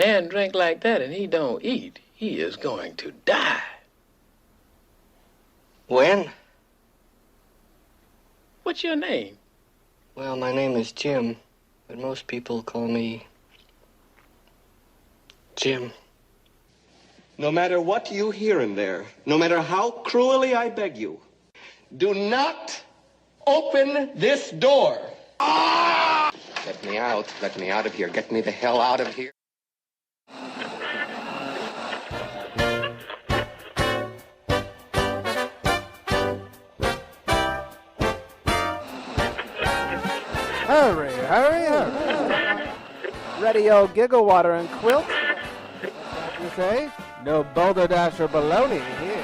man drink like that and he don't eat, he is going to die. When? What's your name? Well, my name is Jim, but most people call me Jim. No matter what you hear in there, no matter how cruelly I beg you, do not open this door. Ah! Let me out. Let me out of here. Get me the hell out of here. Hurry, hurry, hurry. Ready, old giggle water and quilt? What you say? No boulder dash or baloney here.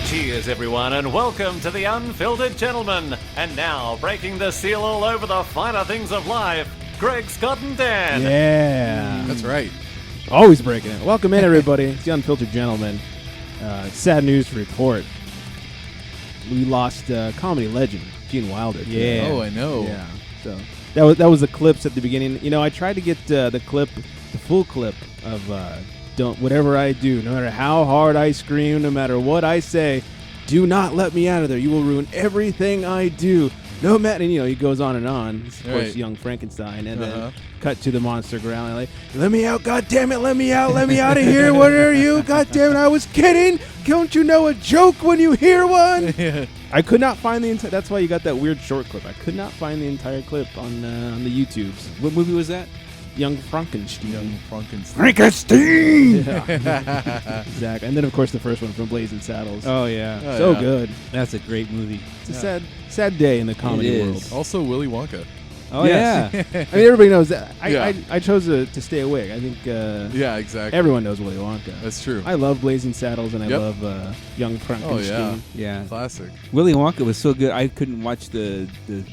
Cheers, everyone, and welcome to the Unfiltered Gentleman. And now, breaking the seal all over the finer things of life, Greg, Scott, and Dan. Yeah. That's right. Always breaking it. Welcome in, everybody. It's the Unfiltered Gentleman. Sad news to report. We lost comedy legend, Gene Wilder. Yeah. Today. Oh, I know. Yeah. So that was the clips at the beginning. You know, I tried to get the full clip of don't whatever I do, no matter how hard I scream, no matter what I say, do not let me out of there. You will ruin everything I do. No matter, and, he goes on and on. It's, of course, young Frankenstein, and then cut to the monster growling like, "Let me out! God damn it! Let me out! Let me out of here! What are you? God damn it! I was kidding! Don't you know a joke when you hear one?" I could not find the entire. That's why you got that weird short clip. I could not find the entire clip on the YouTubes. What movie was that? Young Frankenstein. Frankenstein. Yeah. Exactly. And then, of course, the first one from Blazing Saddles. Oh, yeah. So good. That's a great movie. It's a sad day in the comedy world. Also, Willy Wonka. Oh, yeah. I mean, everybody knows that. Yeah. I chose to stay awake. I think yeah, exactly. everyone knows Willy Wonka. That's true. I love Blazing Saddles, and I love Young Frankenstein. Oh, Yeah. Classic. Willy Wonka was so good, I couldn't watch the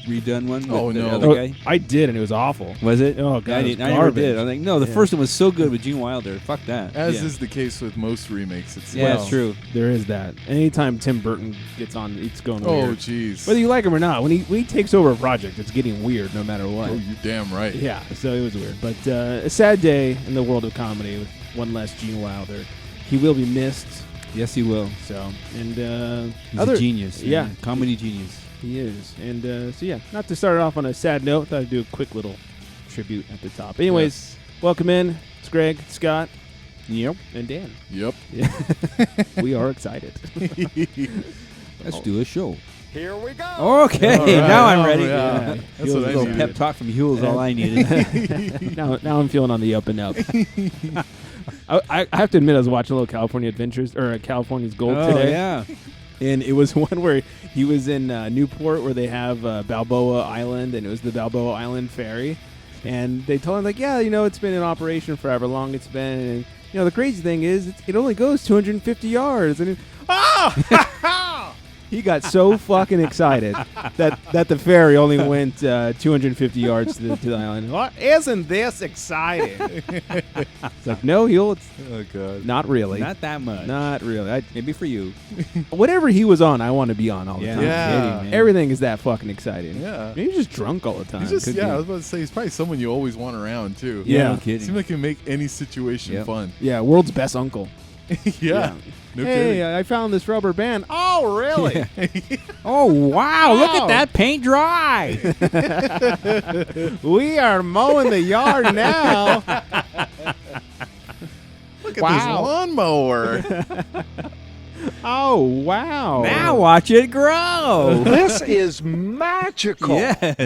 redone one with Oh, the no. other guy. I did, and it was awful. Was it? Oh, God, I it was never did. garbage. I'm like, no, the first one was so good with Gene Wilder. Fuck that. As is the case with most remakes. That's true. There is that. Anytime Tim Burton gets on, it's going weird. Oh, jeez. Whether you like him or not, when he takes over a project, it's getting weird no matter what. Oh, you're damn right. Yeah, so it was weird. But a sad day in the world of comedy with one less Gene Wilder. He will be missed. Yes, he will. So, and He's a genius. Yeah. Comedy genius. He is. And so, yeah, not to start it off on a sad note, thought I'd do a quick little tribute at the top. Anyways, welcome in. It's Greg, Scott, Yep. and Dan. Yep. We are excited. Let's do a show. Here we go. Okay, All right. now I'm ready. Yeah. That's what I A little needed. pep talk from Huel is all I needed. now I'm feeling on the up and up. I have to admit, I was watching a little California Adventures, or California's Gold today. Yeah. And it was one where he was in Newport, where they have Balboa Island, and it was the Balboa Island ferry. And they told him, like, yeah, it's been in operation for however long it's been. And, the crazy thing is, it only goes 250 yards. And he got so fucking excited that the ferry only went 250 yards to the island. What? Isn't this exciting? It's like, no, it's Oh, God. not really. Not that much. Not really. Maybe for you. Whatever he was on, I want to be on all the time. Yeah. Kidding, man. Everything is that fucking exciting. Yeah. Maybe he's just drunk all the time. He's just, Could I be. was about to say, he's probably someone you always want around, too. Yeah. No kidding. Seems like he can make any situation Yep. fun. Yeah, world's best uncle. Yeah. No Hey, kidding. I found this rubber band. Oh, really? Oh, wow. Look at that paint dry. We are mowing the yard now. Look at this lawnmower. Oh, wow. Now watch it grow. This is magical. Yes.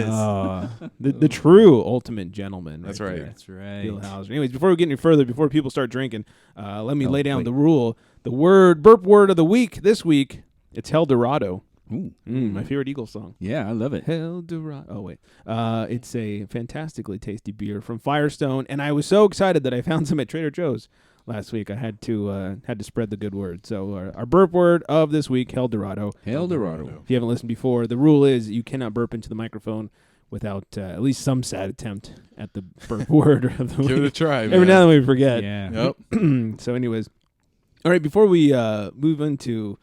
The true ultimate gentleman. That's right right. there. That's right. Bill Hauser. Anyways, before we get any further, before people start drinking, let me lay down wait. the rule. The burp word of the week this week, it's El Dorado. Ooh. My favorite Eagles song. Yeah, I love it. El Dorado. Oh, wait. It's a fantastically tasty beer from Firestone, and I was so excited that I found some at Trader Joe's last week. I had to spread the good word. So our burp word of this week, El Dorado. El Dorado. If you haven't listened before, the rule is you cannot burp into the microphone without at least some sad attempt at the burp word of the week. Give it a try, man. Every now and then we forget. Yeah. Yep. So anyways, All right, before we move into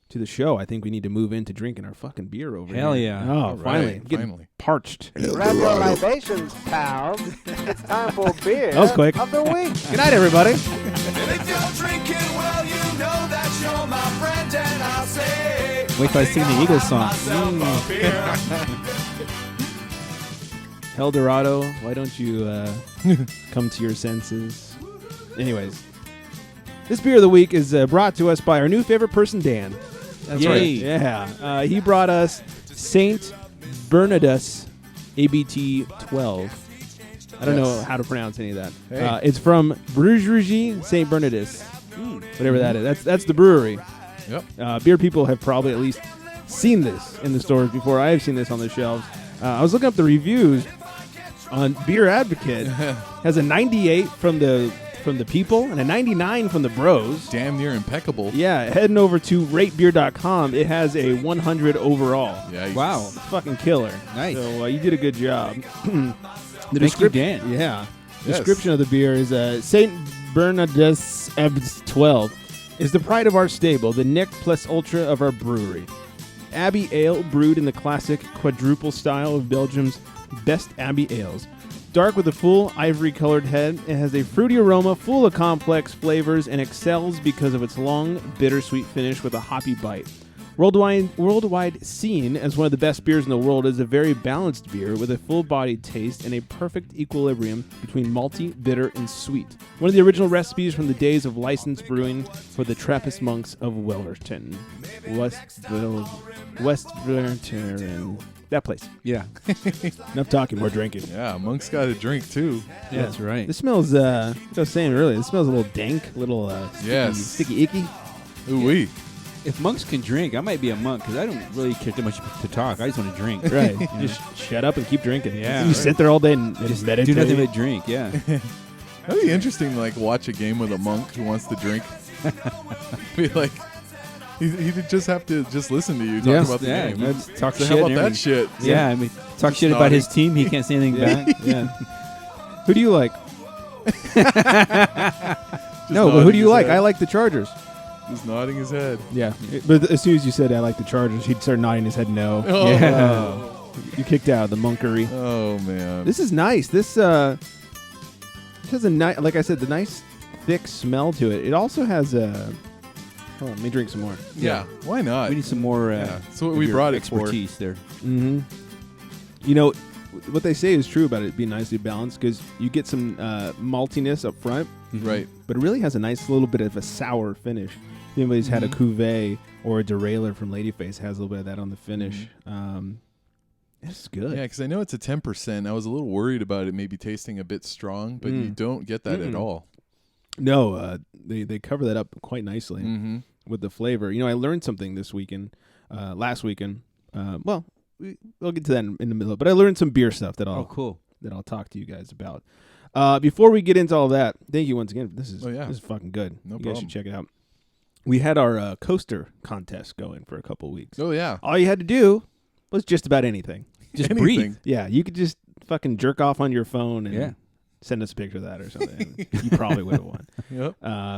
the show, I think we need to move into drinking our fucking beer over Hell here. yeah. Oh, All finally. right, I'm getting finally. parched. Grab your libations, pals. It's time for beer That was quick. of the week. Good night, everybody. And if you're drinking, well, you know that you're my friend, and I'll say, Wait till I sing the Eagles song. myself a beer. El Dorado, why don't you come to your senses? Anyways, this beer of the week is brought to us by our new favorite person, Dan. That's Yay. right. Yeah. He brought us St. Bernardus ABT 12. I don't know how to pronounce any of that. Hey. It's from Brewerie St. Bernardus, whatever that is. That's the brewery. Yep. Beer people have probably at least seen this in the stores before. I have seen this on the shelves. I was looking up the reviews on Beer Advocate. Has a 98 from the people and a 99 from the bros. Damn near impeccable. Yeah, heading over to ratebeer.com, it has a 100 overall. Yikes. Wow. It's fucking killer. Nice. So you did a good job. The Thank you, Dan. Yeah. Yes. Description of the beer is St. Bernardus 12 is the pride of our stable, the Nick plus Ultra of our brewery. Abbey Ale brewed in the classic quadruple style of Belgium's best Abbey Ales. Dark with a full ivory-colored head, it has a fruity aroma full of complex flavors and excels because of its long, bittersweet finish with a hoppy bite. Worldwide seen as one of the best beers in the world, is a very balanced beer with a full-bodied taste and a perfect equilibrium between malty, bitter, and sweet. One of the original recipes from the days of licensed brewing for the Trappist monks of Welverton. Westverton. That place. Yeah. Enough talking, more drinking. Yeah, Monk's got a drink too. Yeah, that's right. This smells, like I was saying earlier, this smells a little dank, a little Yes. sticky icky. Ooh wee. If monks can drink, I might be a monk because I don't really care too much to talk. I just want to drink. Right. You just shut up and keep drinking. Yeah, You right. sit there all day and Just meditate. do nothing but drink. Yeah. That'd be interesting to watch a game with a monk who wants to drink. Be like, he'd just have to just listen to you talk about the yeah. game. Let's talk So shit. how about and that everything. shit? Yeah, I mean, talk shit about nodding. his team. He can't say anything back. Yeah. Who do you like? Just No, but who nodding do you his like? head. I like the Chargers. Just nodding his head. Yeah. But as soon as you said I like the Chargers, he'd start nodding his head no. Oh. Yeah. You kicked out of the monkery. Oh man. This is nice. This has a nice, like I said, the nice thick smell to it. It also has a. Hold on, let me drink some more. yeah. Why not? We need some more. Yeah, that's what of we your brought it for. expertise there. Mm-hmm. You know, what they say is true about it being nicely balanced because you get some maltiness up front, Right. but it really has a nice little bit of a sour finish. If anybody's had a cuvee or a derailleur from Ladyface, has a little bit of that on the finish. It's good. Yeah, because I know it's a 10%. I was a little worried about it maybe tasting a bit strong, but you don't get that at all. No, they cover that up quite nicely Mm-hmm. with the flavor. You know, I learned something this weekend, last weekend. We'll get to that in the middle, but I learned some beer stuff that Oh, cool. that I'll talk to you guys about. Before we get into all that, thank you once again. This is Oh, yeah. this is fucking good. No you guys problem. should check it out. We had our coaster contest going for a couple weeks. Oh yeah. All you had to do was just about anything. Just Anything. breathe. Yeah, you could just fucking jerk off on your phone and Yeah. send us a picture of that or something. You probably would have won. Yep.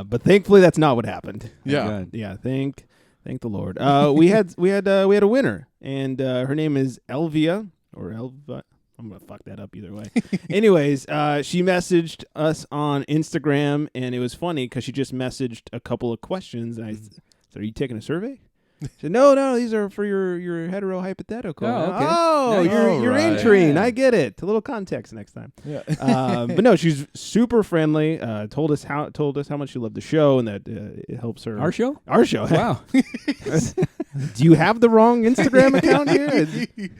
But thankfully, that's not what happened. Yeah. God. Yeah, thank the Lord. We had a winner, and her name is Elvia or Elva. I'm gonna fuck that up either way. Anyways, she messaged us on Instagram, and it was funny because she just messaged a couple of questions, and I said, "Are you taking a survey?" She said, "No, these are for your hetero hypothetical." Oh, okay. Oh, Nice. you're Alright. entering. Yeah. I get it. A little context next time. Yeah. But no, she's super friendly. Told us how much she loved the show and that it helps her. Our show? Our show. Wow. Do you have the wrong Instagram account here?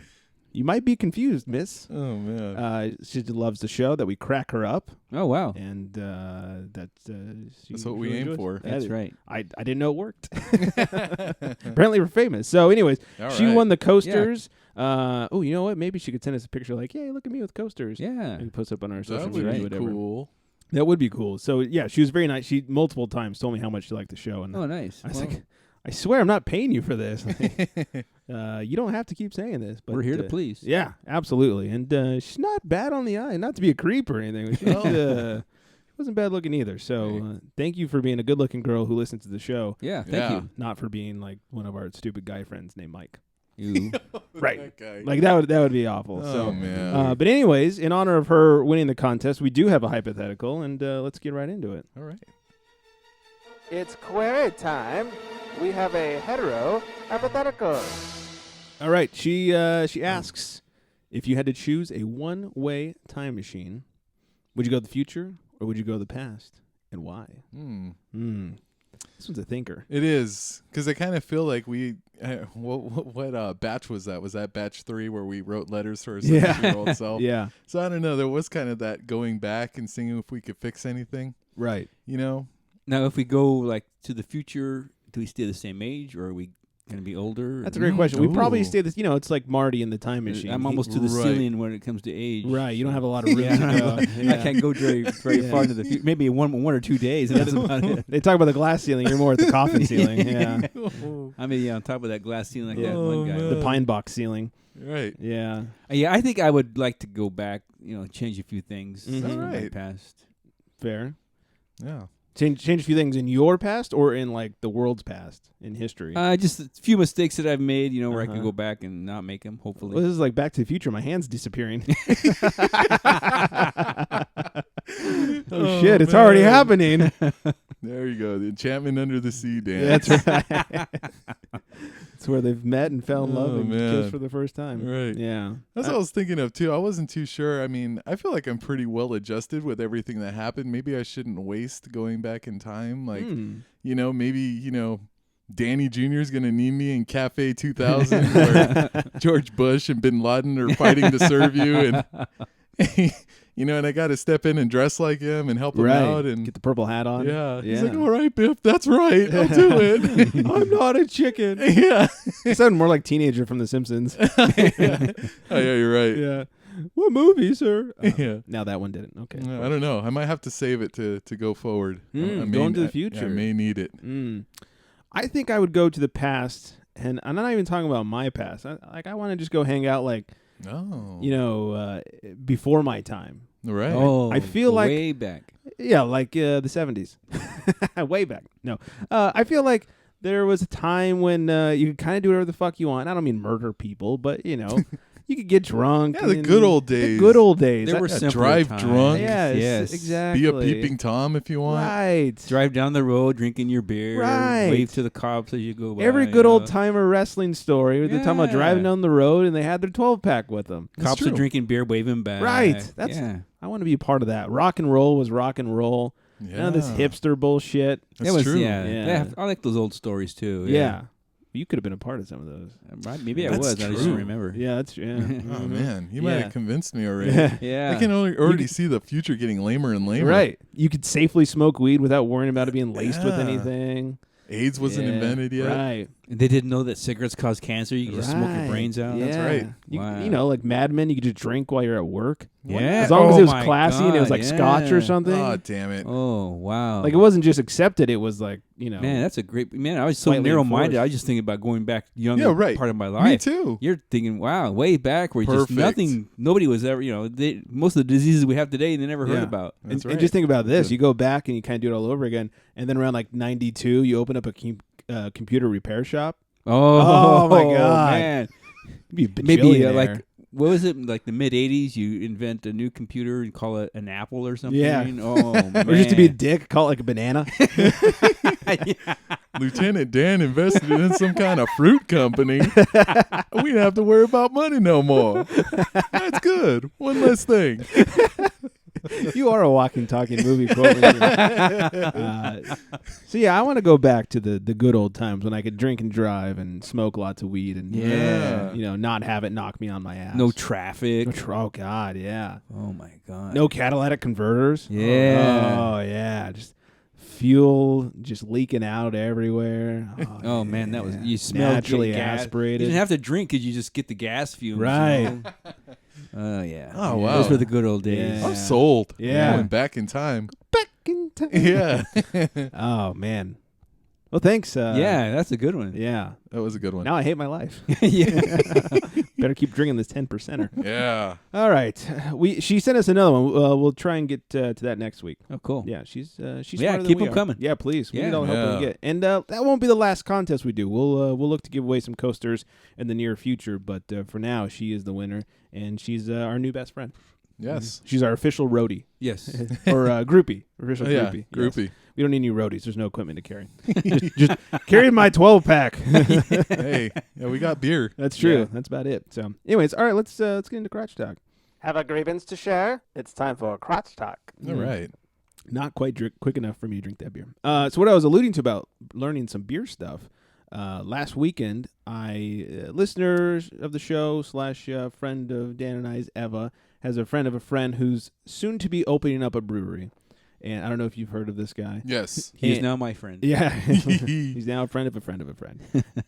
You might be confused, miss. Oh man. She loves the show, that we crack her up, Oh, wow. and That's what we aim for. That's right. I didn't know it worked. Apparently, we're famous. So, anyways, All she right. won the coasters. Oh, you know what? Maybe she could send us a picture like, "Hey, look at me with coasters." Yeah. And post up on our social That would media, be whatever. cool. That would be cool. So yeah, she was very nice. She multiple times told me how much she liked the show, and Oh, nice. I was Well, like, I swear I'm not paying you for this. You don't have to keep saying this, but we're here to please. Yeah, absolutely. And she's not bad on the eye. Not to be a creep or anything. But she's, wasn't bad looking either. So thank you for being a good looking girl who listens to the show. Yeah, thank you. Not for being like one of our stupid guy friends named Mike. You. Right. That guy. Like that would be awful. Oh, so man. but anyways, in honor of her winning the contest, we do have a hypothetical, and let's get right into it. All right. It's query time. We have a hetero hypothetical. All right. She asks, if you had to choose a one-way time machine, would you go to the future or would you go to the past, and why? This one's a thinker. It is, because I kind of feel like what batch was that? Was that batch 3 where we wrote letters to our 17-year-old self? Yeah. So I don't know. There was kind of that going back and seeing if we could fix anything. Right. You know? Now, if we go like to the future, do we stay the same age, or are we going to be older? That's a great question. We probably stay this. It's like Marty in the time machine. I'm almost to the ceiling when it comes to age. Right. You don't have a lot of room to go. I can't go very far into the future. Maybe one or 2 days. And that's about it. They talk about the glass ceiling. You're more at the coffin ceiling. Yeah. I'm on top of that glass ceiling like that one guy. The pine box ceiling. Right. Yeah. Yeah, I think I would like to go back, change a few things Mhm. from my Right. past. Fair. Yeah. Change a few things in your past or in like the world's past in history. Just a few mistakes that I've made, where I Uh-huh. could go back and not make them, hopefully. Well, this is like Back to the Future. My hand's disappearing. Oh shit! It's already happening. There you go. The enchantment under the sea dance. That's right. It's where they've met and fell in love and man. kissed for the first time. Right. Yeah. That's what I was thinking of, too. I wasn't too sure. I mean, I feel like I'm pretty well adjusted with everything that happened. Maybe I shouldn't waste going back in time. Like, maybe, Danny Jr. is going to need me in Cafe 2000 where George Bush and Bin Laden are fighting to serve you. And, and I got to step in and dress like him and help him out. And get the purple hat on. Yeah. He's like, all right, Biff, that's right. I'll do it. I'm not a chicken. Yeah. He sounded more like teenager from The Simpsons. Yeah. Oh, yeah, you're right. Yeah. What movie, sir? Yeah. Now that one didn't. Okay. I don't know. I might have to save it to go forward. I Go into the future. I may need it. I think I would go to the past, and I'm not even talking about my past. I want to just go hang out before my time. Right. Oh, I feel like way back. Yeah, like the 70s. Way back. No. I feel like there was a time when you could kind of do whatever the fuck you want. I don't mean murder people, but, you could get drunk. Yeah, the good old days. The good old days. There were simpler drive times. drunk. Yes, exactly. Be a peeping Tom if you want. Right. Drive down the road, drinking your beer. Right. Wave to the cops as you go by. Every good old timer wrestling story. They're talking about Yeah. driving down the road and they had their 12-pack with them. Cops are drinking beer, waving back. Right. I want to be a part of that. Rock and roll was rock and roll. Yeah. None of this hipster bullshit. That's true. Yeah. I like those old stories too. Yeah. You could have been a part of some of those. Maybe I That's was. I just true. don't remember. Yeah, that's true. Yeah. Oh, man. You might have convinced me already. Yeah. I can already see the future getting lamer and lamer. Right. You could safely smoke weed without worrying about it being laced with Yeah. anything. AIDS wasn't invented yet. Right. They didn't know that cigarettes cause cancer. You can just smoke your brains out. Yeah. That's right. You like Mad Men, you could just drink while you're at work. Yeah. As long as it was my classy and it was God, like scotch or something. Oh, damn it. Oh, wow. Like it wasn't just accepted, it was like, Man, that's a great... Man, I was so Slightly narrow-minded. enforced. I was just thinking about going back younger Yeah, right. part of my life. Me too. You're thinking, wow, way back where just Perfect. nothing... Nobody was ever... most of the diseases we have today, they never heard about. That's and right. just think about this. You go back and you kind of do it all over again. And then around like 92, you open up a computer repair shop. Oh, my God. man. You'd be a Maybe bajillionaire. like... What was it? Like the mid-'80s, you invent a new computer and call it an Apple or something? Yeah. Oh, man. Or just to be a dick, call it like a banana. Lieutenant Dan invested in some kind of fruit company. We didn't have to worry about money no more. That's good. One less thing. You are a walking, talking movie quote. So yeah, I want to go back to the good old times when I could drink and drive and smoke lots of weed and not have it knock me on my ass. No traffic. Oh God, yeah. Oh my God. No catalytic converters. Yeah. Oh yeah, just fuel just leaking out everywhere. Oh man, that was you smelled naturally gas. aspirated. You didn't have to drink because you just get the gas fumes. Right. Oh yeah. Oh, wow. Those were the good old days. Yeah. I'm sold. Yeah. Going back in time. Back in time. Yeah. Oh man, Well, thanks. Yeah, that's a good one. Yeah. That was a good one. Now I hate my life. Yeah. Better keep drinking this 10%er. Yeah. All right. She sent us another one. We'll try and get to that next week. Oh, cool. Yeah, she's Yeah, smarter keep than we them are. coming. Yeah, please. We Yeah. need all the help we can Yeah. get. And that won't be the last contest we do. We'll look to give away some coasters in the near future. But for now, she is the winner, and she's our new best friend. Yes. She's our official roadie. Yes. Or groupie. Official Oh, yeah, groupie. groupie. Yes. We don't need any roadies. There's no equipment to carry. just carry my 12-pack. Hey, yeah, we got beer. That's true. Yeah. That's about it. So, anyways, all right, let's get into crotch talk. Have a grievance to share? It's time for crotch talk. All right. Not quite quick enough for me to drink that beer. So what I was alluding to about learning some beer stuff, last weekend, listeners of the show / friend of Dan and I's, Eva, has a friend of a friend who's soon to be opening up a brewery. And I don't know if you've heard of this guy. Yes. He is now my friend. Yeah. He's now a friend of a friend of a friend.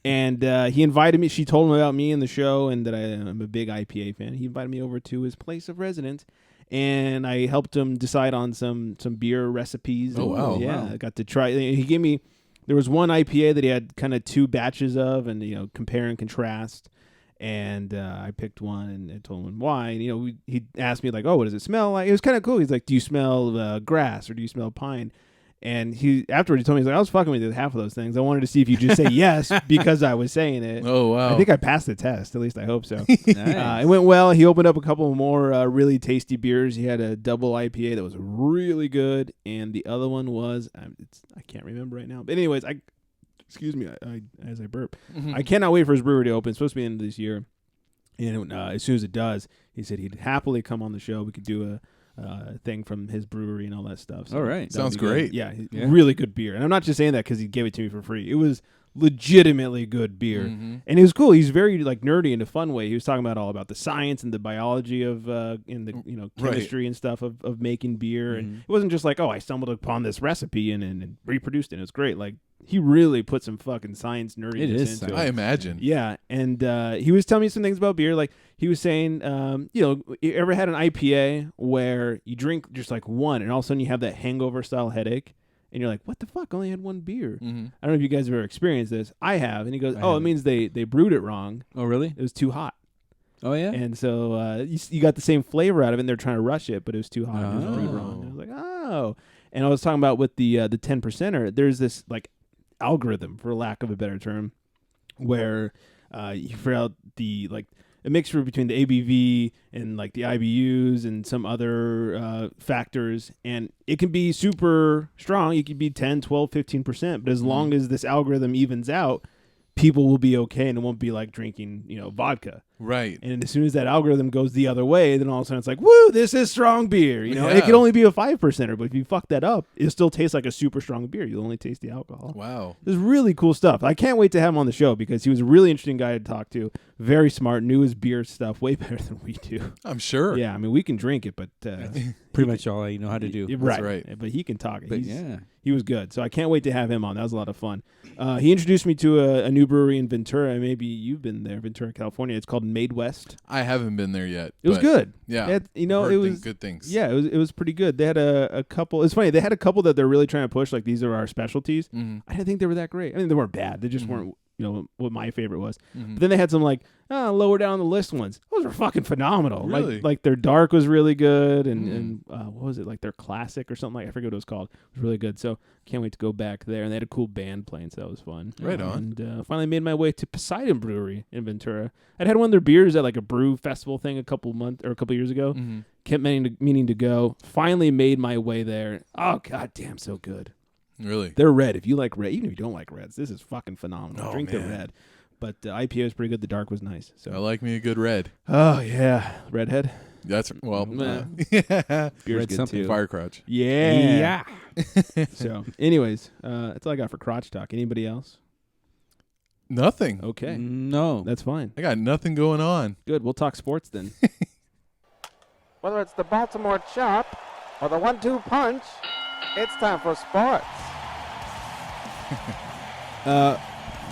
And he invited me. She told him about me and the show and that I'm a big IPA fan. He invited me over to his place of residence. And I helped him decide on some beer recipes. Oh, wow. Yeah, Wow. I got to try. He gave me, there was one IPA that he had kind of 2 batches of and, compare and contrast. And I picked one and I told him why. And, he asked me like, oh, what does it smell like? It was kind of cool. He's like, do you smell grass or do you smell pine? And afterwards he told me, he's like, I was fucking with you with half of those things. I wanted to see if you just say yes because I was saying it. Oh, wow. I think I passed the test. At least I hope so. Nice. It went well. He opened up a couple more really tasty beers. He had a double IPA that was really good. And the other one was, I can't remember right now. But anyways, excuse me, as I burp. Mm-hmm. I cannot wait for his brewery to open. It's supposed to be the end of this year. And as soon as it does, he said he'd happily come on the show. We could do a thing from his brewery and all that stuff. So All right. that'd Sounds be good. great. Yeah, Yeah. really good beer. And I'm not just saying that because he gave it to me for free. It was legitimately good beer. Mm-hmm. And it was cool. He's very nerdy in a fun way. He was talking about all about the science and the biology of and the chemistry and stuff of making beer. And it wasn't just like, oh, I stumbled upon this recipe and reproduced it. It was great. Like he really put some fucking science nerdiness It is into science. it. I imagine. Yeah, and he was telling me some things about beer. Like he was saying, you ever had an IPA where you drink just like one, and all of a sudden you have that hangover style headache, and you're like, "What the fuck? I only had one beer." Mm-hmm. I don't know if you guys have ever experienced this. I have, and he goes, I "Oh, it haven't. means they brewed it wrong. Oh, really? It was too hot." Oh, yeah? And so you got the same flavor out of it, and they're trying to rush it, but it was too hot. And it was brewed Oh. wrong. And I was like, "Oh." And I was talking about with the 10%er, there's this like algorithm, for lack of a better term, where you figure out the a mixture between the ABV and like the IBUs and some other factors, and it can be super strong. It could be 10, 12, 15%, but as long as this algorithm evens out, people will be okay, and it won't be like drinking vodka. Right. And as soon as that algorithm goes the other way, then all of a sudden it's like, woo, this is strong beer. And it could only be a 5%er, but if you fuck that up, it still tastes like a super strong beer. You'll only taste the alcohol. Wow. This is really cool stuff. I can't wait to have him on the show because he was a really interesting guy to talk to. Very smart, knew his beer stuff way better than we do. I'm sure. Yeah, I mean, we can drink it, but... Pretty much all I know how to do. Right. But he can talk. But He was good. So I can't wait to have him on. That was a lot of fun. He introduced me to a new brewery in Ventura. Maybe you've been there, Ventura, California. It's called Made West. I haven't been there yet. It was but good. Yeah. It Heard was good things. Yeah, it was pretty good. They had a couple. It's funny. They had a couple that they're really trying to push. Like these are our specialties. Mm-hmm. I didn't think they were that great. I mean, they weren't bad. They just weren't. What my favorite was. Mm-hmm. But then they had some lower down the list ones. Those were fucking phenomenal. Really? Like their dark was really good, and what was it, like their classic or something? I forget what it was called. It was really good. So can't wait to go back there. And they had a cool band playing, so that was fun. Right on. And finally made my way to Poseidon Brewery in Ventura. I'd had one of their beers at like a brew festival thing a couple years ago. Mm-hmm. Kept meaning to go. Finally made my way there. Oh god damn, so good. Really? They're red. If you like red, even if you don't like reds, this is fucking phenomenal. Oh, Drink the man. red. But the IPA was pretty good. The dark was nice. So I like me a good red. oh yeah, redhead. That's well. Yeah. Beer's Red good something. too. Fire crotch. Yeah. So, anyways, that's all I got for crotch talk. Anybody else? Nothing. Okay, No. that's fine. I got nothing going on. Good. We'll talk sports then. Whether it's the Baltimore Chop or the 1-2 punch, it's time for sports.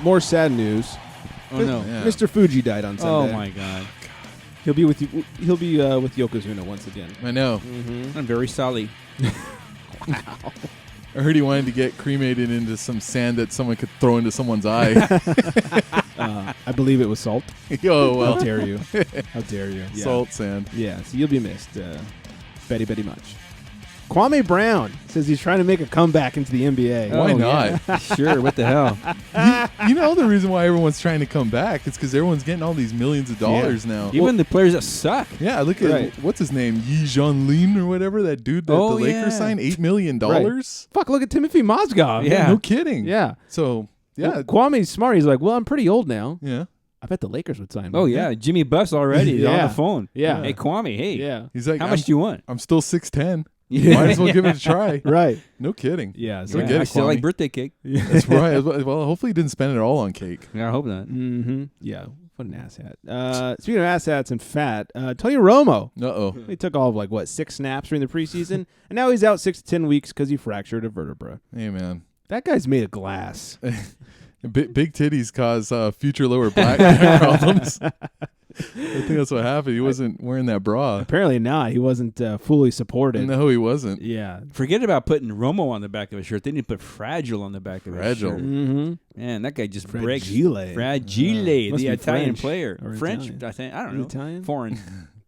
More sad news. Oh, no. Yeah. Mr. Fuji died on Oh, Sunday. my God. He'll be with you. He'll be with Yokozuna once again. I know. I'm very sorry. I heard he wanted to get cremated into some sand that someone could throw into someone's eye. I believe it was salt. Oh, well. How dare you? How dare you? Yeah. Salt sand. Yeah, so you'll be missed, very, very much. Kwame Brown says he's trying to make a comeback into the NBA. Why not? Yeah. Sure, what the hell? You know the reason why everyone's trying to come back? It's because everyone's getting all these millions of dollars now. Even the players that suck. Yeah, look at what's his name, Yi Jianlin or whatever, that dude that the Lakers signed, $8 million. Fuck, look at Timothy Mozgov. Yeah, no kidding. Yeah. So yeah, well, Kwame's smart. He's like, well, I'm pretty old now. Yeah. I bet the Lakers would sign me. Oh yeah, Jimmy Buss already is on the phone. Yeah. Hey Kwame, hey. Yeah. He's like, how much do you want? I'm still 6'10". Yeah. Might as well give it a try. Right. No kidding. Yeah. So Yeah. get I it, still Kwame. like birthday cake. That's right. Well, hopefully he didn't spend it all on cake. Yeah, I hope not. Mm-hmm. Yeah. What an asshat. Speaking of asshats and fat, Tony Romo. Uh-oh. He took all of 6 snaps during the preseason, and now he's out 6 to 10 weeks because he fractured a vertebra. Hey, man. That guy's made of glass. Big titties cause future lower back problems. I think that's what happened. He wasn't wearing that bra. Apparently not. He wasn't fully supported. No, he wasn't. Yeah. Forget about putting Romo on the back of his shirt. They need to put Fragile on the back of his Fragile. shirt. Mm-hmm. Man, that guy just breaks. Fragile. Fragile, Must the be Italian French player. or French, Italian. I think. I don't know. Italian? Foreign.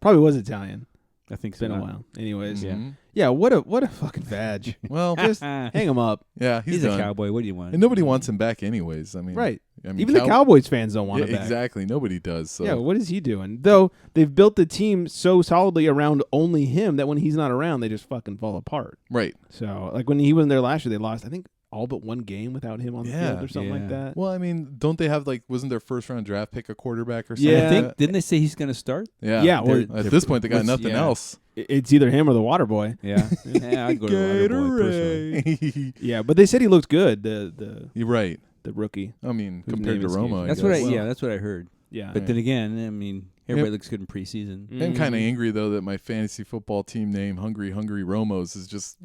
Probably was Italian. I think It's so. been a while. Anyways. Yeah. Yeah, what a fucking vag. Well, Just hang him up. yeah, He's done. a cowboy. What do you want? And nobody wants him back anyways. I mean, Right. I mean, Even the Cowboys fans don't want him back. Exactly. Nobody does. So. Yeah, what is he doing? Though they've built the team so solidly around only him that when he's not around, they just fucking fall apart. Right. So, like when he wasn't there last year, they lost, I think, all but one game without him on the Yeah. field or something like that. Well, I mean, don't they have wasn't their first round draft pick a quarterback or something? Yeah. I think, didn't they say he's going to start? Yeah. Yeah, or At this point, they got nothing else. It's either him or the water boy. Yeah. Yeah, I'd go to the Water Boy personally. Yeah, but they said he looked good, the You're right. rookie. I mean, Whose compared name to escapes Roma, me. That's I what guess. that's what I heard. Yeah. But then again, I mean, everybody looks good in preseason. I'm kind of angry though that my fantasy football team name Hungry Romos is just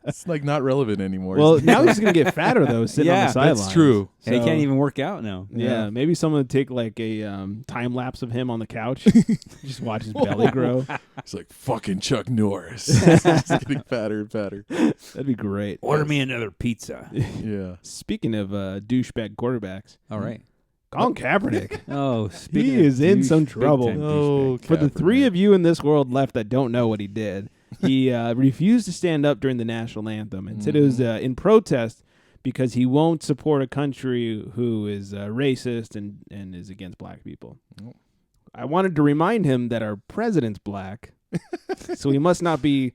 it's not relevant anymore. Well, now he's going to get fatter, though, sitting on Yeah, the sidelines. that's true. And he So- can't even work out now. Yeah, maybe someone would take a time lapse of him on the couch, just watch his belly grow. It's like fucking Chuck Norris. He's getting fatter and fatter. That'd be great. Order me another pizza. Yeah. Speaking of douchebag quarterbacks, All right. Colin Kaepernick. Oh, He is in some trouble. Oh, For the Kaepernick. 3 of you in this world left that don't know what he did, he refused to stand up during the national anthem and said it was in protest because he won't support a country who is racist and is against black people. Nope. I wanted to remind him that our president's black, so he must not be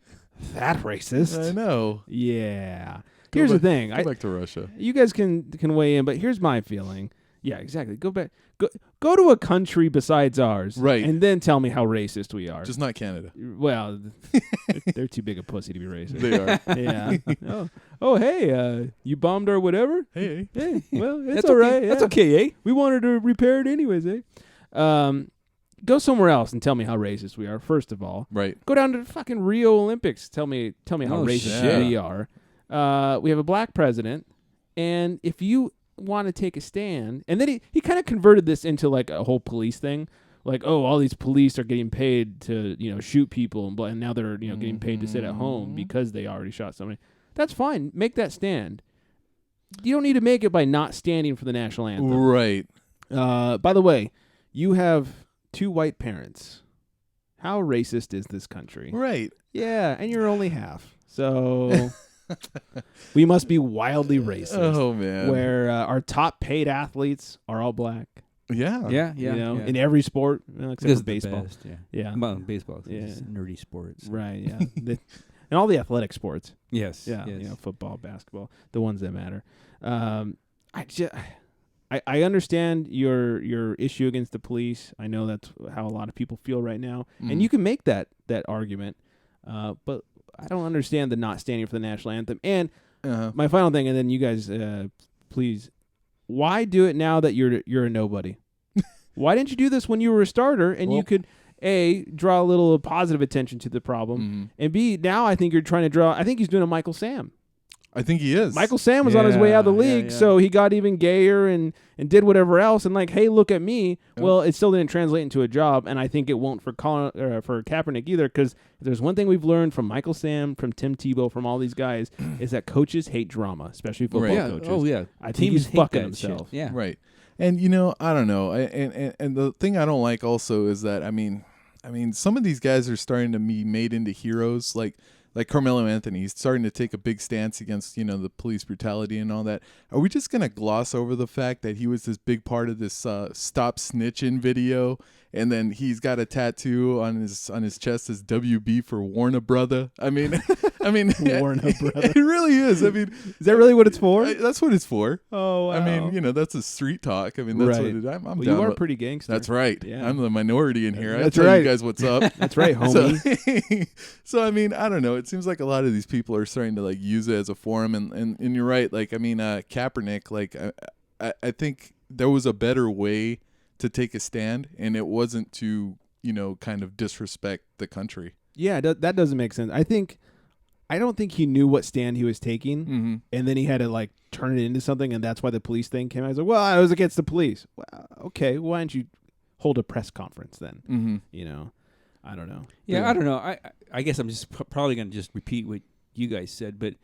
that racist. I know. Yeah. Here's the thing. Go back to Russia. You guys can weigh in, but here's my feeling. Yeah, exactly. Go back. Go to a country besides ours, Right. and then tell me how racist we are. Just not Canada. Well, they're too big a pussy to be racist. They are. Yeah. Oh, hey, you bombed our whatever. Hey. Hey, well, it's That's all okay. right. That's yeah. okay, eh? We wanted to repair it anyways, eh? Go somewhere else and tell me how racist we are. First of all, Right. go down to the fucking Rio Olympics. Tell me how Oh, racist shit. we are. We have a black president, and if you want to take a stand, and then he kind of converted this into like a whole police thing, like, oh, all these police are getting paid to shoot people, and now they're getting paid to sit at home because they already shot somebody. That's fine. Make that stand. You don't need to make it by not standing for the national anthem. Right. By the way, you have 2 white parents. How racist is this country? Right. Yeah, and you're only half. So we must be wildly racist. Oh man. Where our top paid athletes are all black. Yeah. Yeah, You know, in every sport, except Because for baseball. Best, yeah. Yeah. Well, baseball. Yeah. It's nerdy sports. Right, yeah. And all the athletic sports. Yes. Yeah, Yes. football, basketball, the ones that matter. I understand your issue against the police. I know that's how a lot of people feel right now, and you can make that argument. But I don't understand the not standing for the national anthem. And my final thing, and then you guys, please, why do it now that you're a nobody? Why didn't you do this when you were a starter and you could A, draw a little positive attention to the problem, and B, now I think you're trying to draw. I think he's doing a Michael Sam. I think he is. Michael Sam was on his way out of the league, so he got even gayer and did whatever else. And like, hey, look at me. Well, it still didn't translate into a job, and I think it won't for for Kaepernick either. Because if there's one thing we've learned from Michael Sam, from Tim Tebow, from all these guys, is that coaches hate drama, especially football coaches. Oh yeah, I think he's fucking himself. Shit. Yeah, right. And I don't know. And the thing I don't like also is that I mean, some of these guys are starting to be made into heroes, like Carmelo Anthony. He's starting to take a big stance against, the police brutality and all that. Are we just going to gloss over the fact that he was this big part of this Stop Snitching video, and then he's got a tattoo on his chest as WB for Warner Brother? I mean, Warner Brother. It really is. I mean, is that really what it's for? That's what it's for. Oh, wow. I mean, that's a street talk. I mean, that's what it is. I'm well, down you are with, pretty gangster. That's right. Yeah. I'm the minority in here. That's I tell right. you guys what's up. That's right, homie. So I mean, I don't know. It seems like a lot of these people are starting to like use it as a forum, and you're right. Like, I mean, Kaepernick. Like, I think there was a better way to take a stand, and it wasn't to kind of disrespect the country. Yeah, that doesn't make sense. I don't think he knew what stand he was taking, and then he had to like turn it into something, and that's why the police thing came out. I was like, well, I was against the police. Well, okay, why don't you hold a press conference then? I don't know. Yeah, I don't know. I guess I'm just probably going to just repeat what you guys said, but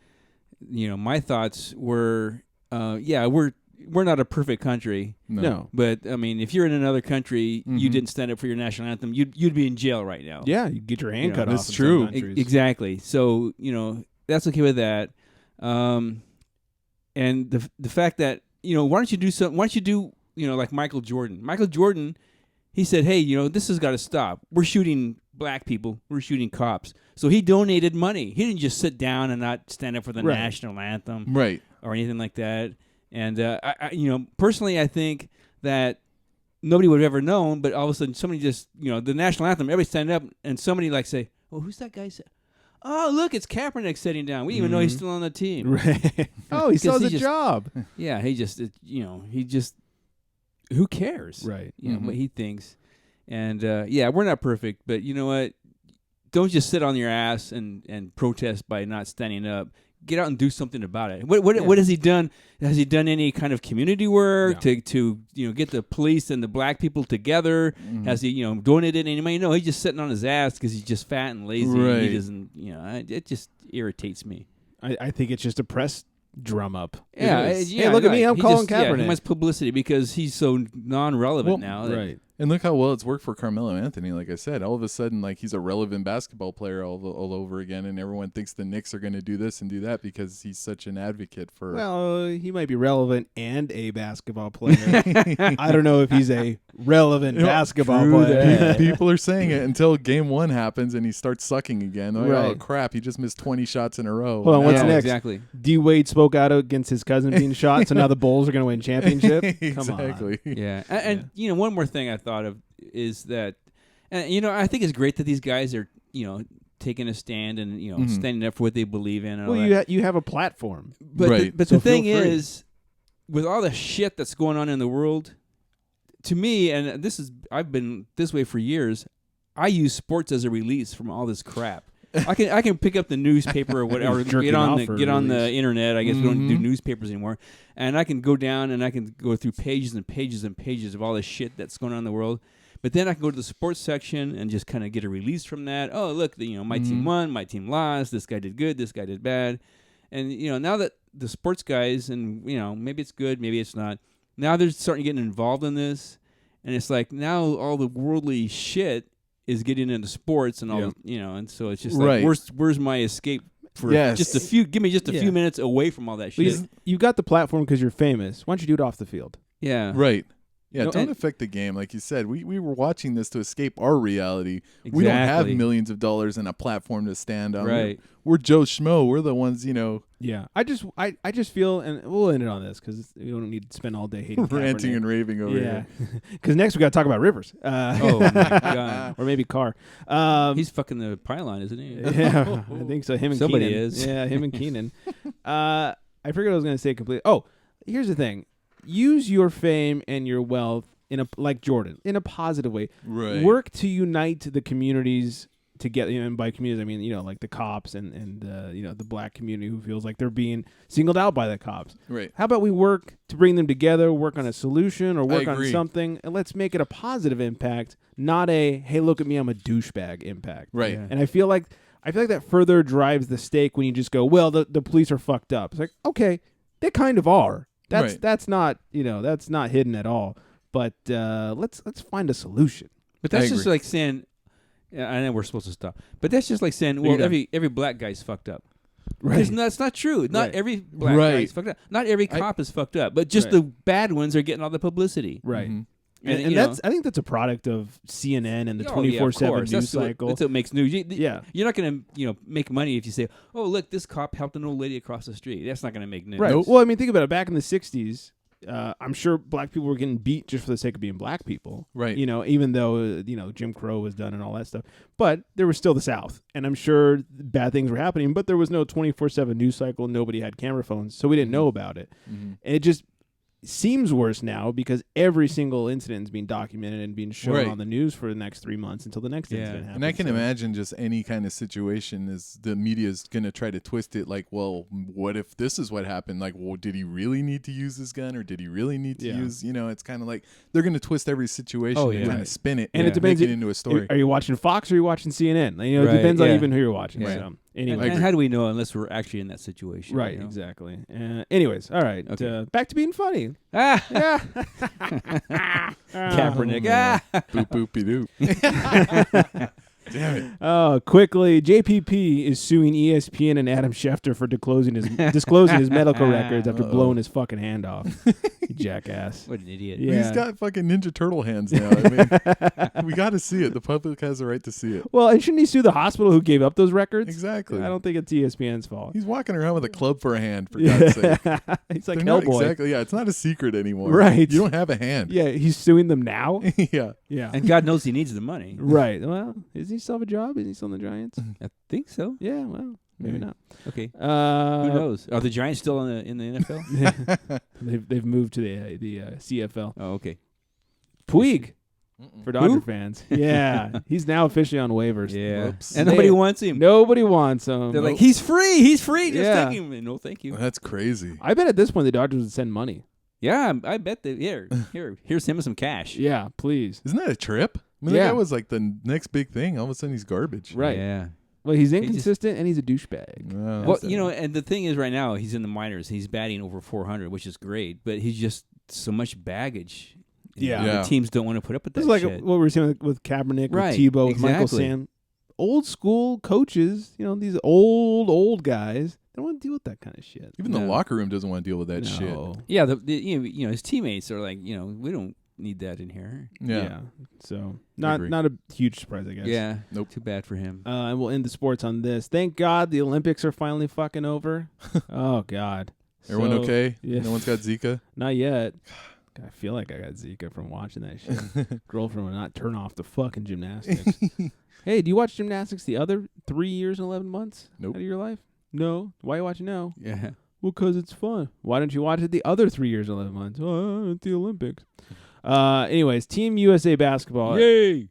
my thoughts were, we're not a perfect country. No. But I mean, if you're in another country, you didn't stand up for your national anthem, you'd be in jail right now. Yeah, you get your hand cut off. That's true. Exactly. So that's okay with that. And the fact that why don't you do something? Why don't you do like Michael Jordan? Michael Jordan, he said, hey, this has got to stop. We're shooting black people. We're shooting cops. So he donated money. He didn't just sit down and not stand up for the national anthem, right, or anything like that. And I personally, I think that nobody would have ever known, but all of a sudden, somebody just, the national anthem, everybody stand up, and somebody like say, "Oh, who's that guy?" Oh, look, it's Kaepernick sitting down. We didn't even know he's still on the team. Right. Oh, he still has a job. Yeah, he just, who cares? Right. What he thinks. And we're not perfect, but you know what? Don't just sit on your ass and protest by not standing up. Get out and do something about it. What has he done? Has he done any kind of community work to get the police and the black people together? Has he donated any money? No, he's just sitting on his ass because he's just fat and lazy. Right. And he doesn't. It just irritates me. I think it's just a press drum up. Yeah. Hey, look at me. I'm calling Kaepernick. He wants publicity because he's so non-relevant now. Right. And look how well it's worked for Carmelo Anthony. Like I said, all of a sudden, like he's a relevant basketball player all over again, and everyone thinks the Knicks are going to do this and do that because he's such an advocate for. Well, he might be relevant and a basketball player. I don't know if he's a relevant basketball player. People are saying it until game one happens and he starts sucking again. Like, right. Oh crap! He just missed 20 shots in a row. Hold on, what's next? Exactly. D Wade spoke out against his cousin being shot, so now the Bulls are going to win championship. Exactly. Come on. Yeah, and one more thing I thought of is that, I think it's great that these guys are taking a stand and standing up for what they believe in. And well, all that. you have a platform, but so the thing feel free. is, with all the shit that's going on in the world, to me, and I've been this way for years. I use sports as a release from all this crap. I can pick up the newspaper or whatever, get on the internet. I guess we don't do newspapers anymore, and I can go down and I can go through pages and pages and pages of all this shit that's going on in the world. But then I can go to the sports section and just kind of get a release from that. Oh, look, my team won, my team lost. This guy did good, this guy did bad, and now that the sports guys and maybe it's good, maybe it's not. Now they're starting getting involved in this, and it's like now all the worldly shit is getting into sports and all, and so it's just like, where's my escape for just a few? Give me just a few minutes away from all that shit. You got the platform because you're famous. Why don't you do it off the field? Yeah, right. Yeah, don't affect the game. Like you said, we were watching this to escape our reality. Exactly. We don't have millions of dollars and a platform to stand on. Right. We're Joe Schmo. We're the ones, Yeah, I just feel, and we'll end it on this because we don't need to spend all day hating ranting Kaepernick. and raving over here. Because next we got to talk about Rivers. Oh my god, or maybe Carr. He's fucking the pylon, isn't he? Yeah, I think so. Him and somebody Keenan. is. Yeah, him and Keenan. I forget what I was going to say completely. Oh, here's the thing: use your fame and your wealth like Jordan in a positive way. Right. Work to unite the communities together, and by communities I mean like the cops and the black community who feels like they're being singled out by the cops. Right. How about we work to bring them together, work on a solution or work on agree. something, and let's make it a positive impact, not a hey look at me I'm a douchebag impact. Right. Yeah. And I feel like that further drives the stake when you just go, well, the police are fucked up. It's like, okay, they kind of are. That's not that's not hidden at all. But let's find a solution. But that's I just agree. like saying, I know we're supposed to stop, but that's just like saying, well, every black guy's fucked up. Right. That's not true. Not Right. every black guy's fucked up. Not every cop is fucked up, but just Right. the bad ones are getting all the publicity. Right. Mhm. And that's I think that's a product of CNN and the 24/7 news cycle. That's what makes news. Yeah. You're not going to make money if you say, oh, look, this cop helped an old lady across the street. That's not going to make news. Right. Well, I mean, think about it. Back in the 60s, I'm sure black people were getting beat just for the sake of being black people. Right. Even though, Jim Crow was done and all that stuff. But there was still the South. And I'm sure bad things were happening, but there was no 24/7 news cycle. Nobody had camera phones, so we didn't know about it. Mm-hmm. And it just seems worse now because every single incident is being documented and being shown Right. on the news for the next 3 months until the next incident happens. And I can So- imagine just any kind of situation is the media is going to try to twist it like, well, what if this is what happened? Like, well, did he really need to use his gun or did he really need to Yeah. use, it's kind of like they're going to twist every situation Oh, and yeah. kind of spin it And it depends. make it into a story. Are you watching Fox or are you watching CNN? It Right, depends on yeah. even who you're watching. Right. So, anyway. And how do we know unless we're actually in that situation? Right, you know? exactly. Anyways, all right. Okay. Back to being funny. Ah, Yeah. Kaepernick. Ah. Boop, boopy doop. Damn it. Oh, quickly, JPP is suing ESPN and Adam Schefter for disclosing his medical records after blowing his fucking hand off. You jackass. What an idiot. Yeah. He's got fucking Ninja Turtle hands now. I mean, we got to see it. The public has the right to see it. Well, and shouldn't he sue the hospital who gave up those records? Exactly. I don't think it's ESPN's fault. He's walking around with a club for a hand, for God's sake. He's like They're not Hellboy. exactly. Yeah, it's not a secret anymore. Right. You don't have a hand. Yeah, he's suing them now? Yeah. Yeah. And God knows he needs the money. Right. Well, does he still have a job? Is he still in the Giants? I think so. Yeah, well, maybe not. Okay. Who Who knows? Are the Giants still in the NFL? They've moved to the CFL. Oh, okay. Puig for Dodger Who? fans. Yeah, he's now officially on waivers. Yeah. Whoops. And nobody wants him. Nobody wants him. They're like, he's free. He's free. Just Yeah. take him. No, thank you. That's crazy. I bet at this point the Dodgers would send money. Yeah, I bet that. Here's him with some cash. Yeah, please. Isn't that a trip? I mean, Yeah. that guy was like the next big thing. All of a sudden, he's garbage. Right. Yeah. Well, he's just- inconsistent and he's a douchebag. Well, Well, and the thing is, right now he's in the minors. He's batting over 400, which is great. But he's just so much baggage. Yeah. Yeah. The teams don't want to put up with that This is like shit. what we were seeing with Kaepernick, Right, with Tebow, with Michael exactly. Sam. Old school coaches, these old guys, they don't want to deal with that kind of shit. even the locker room doesn't want to deal with that shit. No. Yeah, his teammates are like, we don't need that in here. Yeah. So Agree. not a huge surprise, I guess. Yeah. Nope. Too bad for him. And we'll end the sports on this. Thank God the Olympics are finally fucking over. Oh God. Everyone So, okay? Yeah. No one's got Zika? Not yet. God, I feel like I got Zika from watching that shit. Girlfriend will not turn off the fucking gymnastics. Hey, do you watch gymnastics the other 3 years and 11 months Nope. out of your life? No. Why are you watching now? Yeah. Well, 'cause it's fun. Why don't you watch it the other 3 years and 11 months? Oh, it's the Olympics. Anyways, Team USA basketball Yay!